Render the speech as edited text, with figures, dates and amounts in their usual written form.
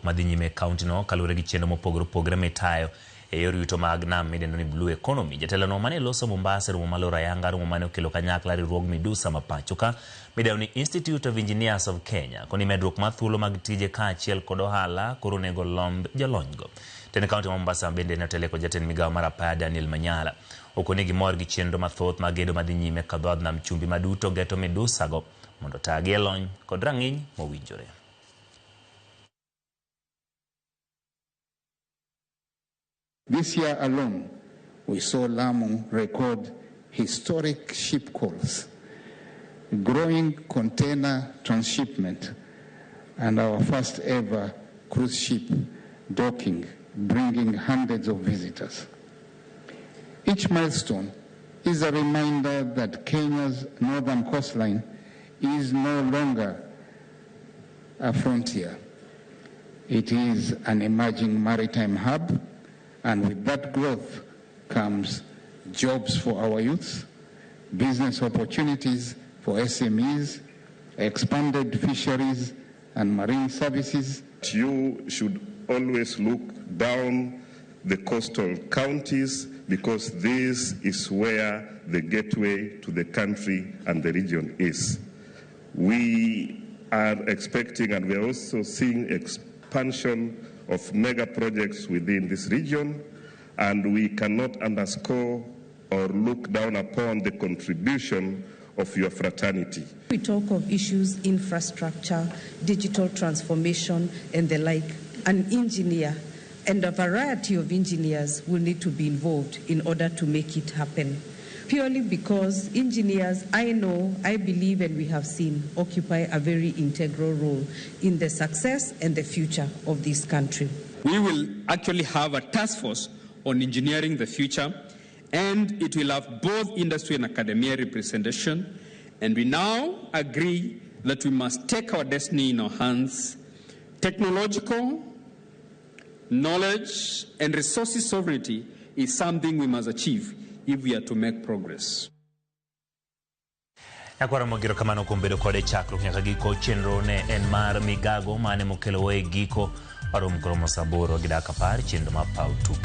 madhi nyime kaunti no kalure gi chenro mopogore mitayo e yor yuto mag nam midendo ni blue economy. Jatelo no mane loso Mombasa romo malora yanga romo mane okelo kanyakla riwruog midusa mapachoka midendo ni Institute of Engineers of Kenya koni medruok mar thuolo mag tije ka achiel kod ohala koro nego lomb jalonygo. Tene kaunti Mombasa bende ne oteleko jatend migawo mar apaya Daniel Manyala okoni gimor gi chenro mathoth mag gedo madhi nyime ka dhood nam chumbi maduto geto midusa go mondo tagi e lony kod rang'iny mowinjore. This year alone, we saw Lamu record historic ship calls, growing container transshipment, and our first ever cruise ship docking, bringing hundreds of visitors. Each milestone is a reminder that Kenya's northern coastline is no longer a frontier. It is an emerging maritime hub, and with that growth comes jobs for our youth, business opportunities for SMEs, expanded fisheries and marine services. You should always look down the coastal counties because this is where the gateway to the country and the region is. We are expecting and we are also seeing expansion of mega projects within this region, and we cannot underscore or look down upon the contribution of your fraternity. We talk of issues, infrastructure, digital transformation, and the like. An engineer and a variety of engineers will need to be involved in order to make it happen. Purely because engineers, I know, I believe, and we have seen, occupy a very integral role in the success and the future of this country. We will actually have a task force on engineering the future, and it will have both industry and academia representation. And we now agree that we must take our destiny in our hands. Technological knowledge and resources sovereignty is something we must achieve if we are to make progress. Ramogi kamano kumbedo kode chakruok nyaka giko chenro ne en mar migago mane mokelo we giko parom kromo saboro gidaka par chenro ma pau tuke.